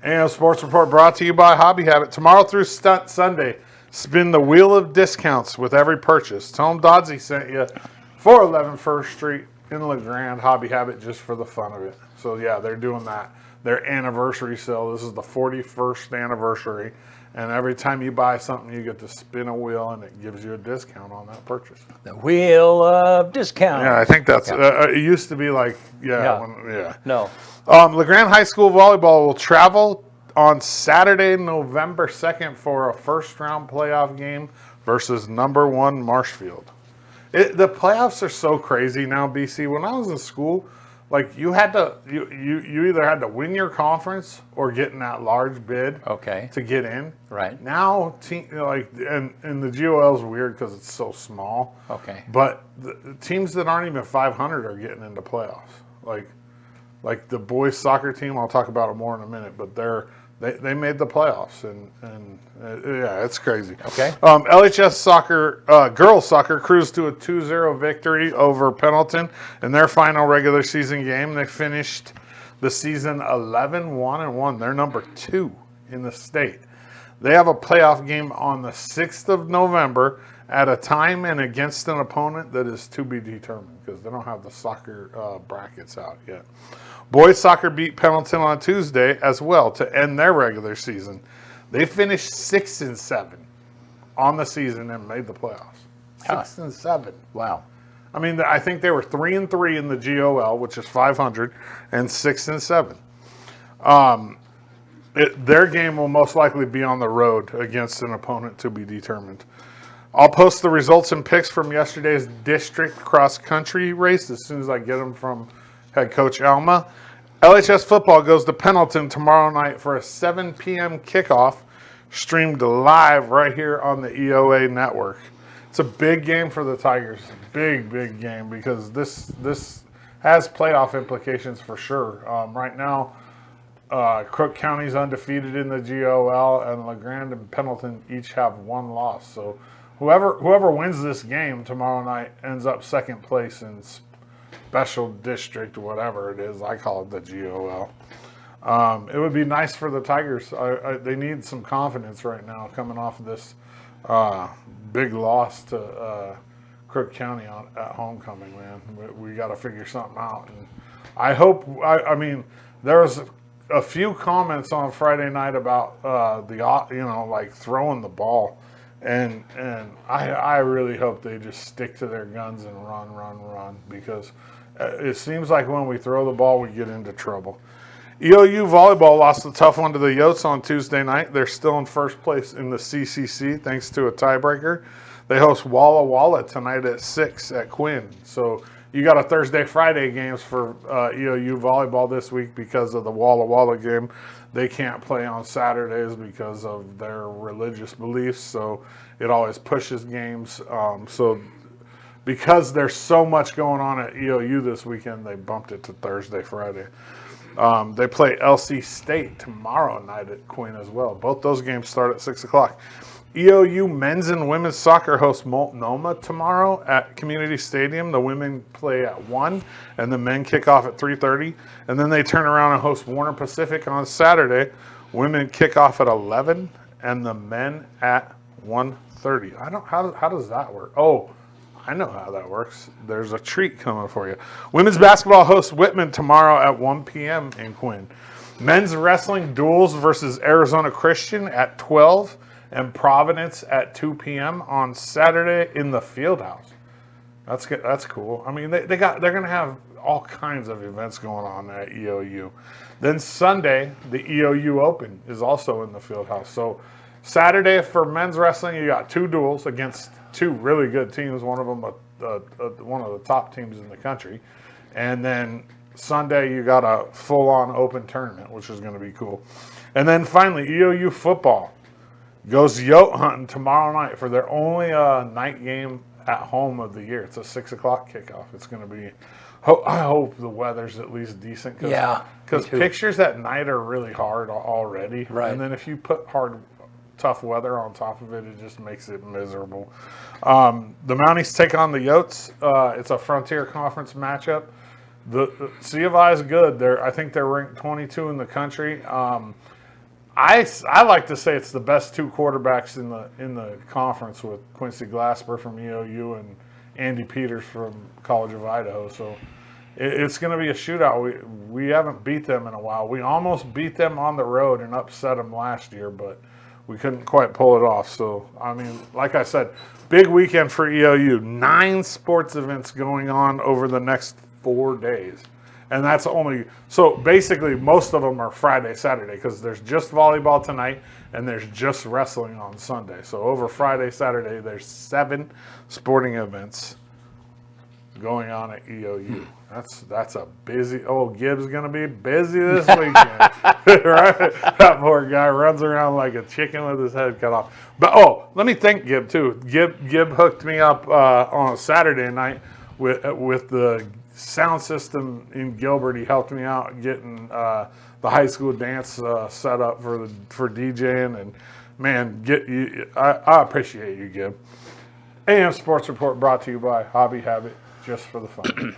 AM Sports Report brought to you by Hobby Habit. Tomorrow through Sunday, spin the wheel of discounts with every purchase. Tell them Dodsey sent you 411 First Street in LeGrand, Hobby Habit, just for the fun of it. So, yeah, they're doing that. Their anniversary sale. This is the 41st anniversary. And every time you buy something, you get to spin a wheel, and it gives you a discount on that purchase. The wheel of discount. Yeah, I think that's, it used to be like, No. No. LeGrand High School Volleyball will travel on Saturday, November 2nd for a first-round playoff game versus number 1 Marshfield. The playoffs are so crazy now, BC. When I was in school, like you had to, you either had to win your conference or get in that large bid to get in. Right. Now, and the GOL is weird because it's so small. Okay. But the teams that aren't even 500 are getting into playoffs. Like the boys soccer team, I'll talk about it more in a minute, but they made the playoffs, and yeah, it's crazy. Okay. LHS soccer, girls soccer cruised to a 2-0 victory over Pendleton in their final regular season game. They finished the season 11-1-1. They're number 2 in the state. They have a playoff game on the 6th of November at a time and against an opponent that is to be determined because they don't have the soccer brackets out yet. Boys soccer beat Pendleton on Tuesday as well to end their regular season. They finished 6-7 on the season and made the playoffs. 6-7. Wow. I mean, I think they were 3-3 in the GOL, which is 500, and 6-7. Their game will most likely be on the road against an opponent to be determined. I'll post the results and picks from yesterday's district cross-country race as soon as I get them from head coach Alma. LHS football goes to Pendleton tomorrow night for a 7 p.m. kickoff, streamed live right here on the EOA network. It's a big game for the Tigers. Big game because this has playoff implications for sure. Right now, Crook County's undefeated in the GOL, and LeGrand and Pendleton each have 1 loss. So whoever wins this game tomorrow night ends up second place in special district, whatever it is. I call it the GOL. It would be nice for the Tigers. They need some confidence right now coming off of this big loss to Crook County at homecoming, man. We got to figure something out. And I hope, I mean, there was a few comments on Friday night about like throwing the ball. And I really hope they just stick to their guns and run because it seems like when we throw the ball, we get into trouble. EOU volleyball lost a tough one to the Yotes on Tuesday night. They're still in first place in the CCC thanks to a tiebreaker. They host Walla Walla tonight at 6 at Quinn. So you got a Thursday-Friday games for EOU volleyball this week because of the Walla Walla game. They can't play on Saturdays because of their religious beliefs, so it always pushes games. So because there's so much going on at EOU this weekend, they bumped it to Thursday, Friday. They play LC State tomorrow night at Quinn as well. Both those games start at 6 o'clock. EOU men's and women's soccer hosts Multnomah tomorrow at Community Stadium. The women play at 1, and the men kick off at 3:30. And then they turn around and host Warner Pacific on Saturday. Women kick off at 11, and the men at 1:30. How does that work? Oh, I know how that works. There's a treat coming for you. Women's basketball hosts Whitman tomorrow at 1 p.m. in Quinn. Men's wrestling duels versus Arizona Christian at 12. And Providence at 2 p.m. on Saturday in the Fieldhouse. That's good. That's cool. I mean, they're going to have all kinds of events going on at EOU. Then Sunday, the EOU Open is also in the Fieldhouse. So Saturday for men's wrestling, you got 2 duels against 2 really good teams. One of them one of the top teams in the country. And then Sunday, you got a full-on open tournament, which is going to be cool. And then finally, EOU football goes yote hunting tomorrow night for their only night game at home of the year. It's a 6 o'clock kickoff. It's going to be, I hope the weather's at least decent. Because pictures at night are really hard already. Right. And then if you put tough weather on top of it, it just makes it miserable. The Mounties take on the Yotes. It's a Frontier Conference matchup. The C of I is good. I think they're ranked 22 in the country. I like to say it's the best two quarterbacks in the conference with Quincy Glasper from EOU and Andy Peters from College of Idaho. So it's going to be a shootout. We haven't beat them in a while. We almost beat them on the road and upset them last year, but we couldn't quite pull it off. So, I mean, like I said, big weekend for EOU. 9 sports events going on over the next 4 days. And that's only, so basically most of them are Friday, Saturday, because there's just volleyball tonight and there's just wrestling on Sunday. So over Friday, Saturday, there's 7 sporting events going on at EOU. That's a busy, Gibb's going to be busy this weekend. Right? That poor guy runs around like a chicken with his head cut off. But, let me thank Gib, too. Gib hooked me up on a Saturday night with the sound system in Gilbert. He helped me out getting the high school dance set up for DJing, and man, I appreciate you, Gib. AM Sports Report brought to you by Hobby Habit, just for the fun.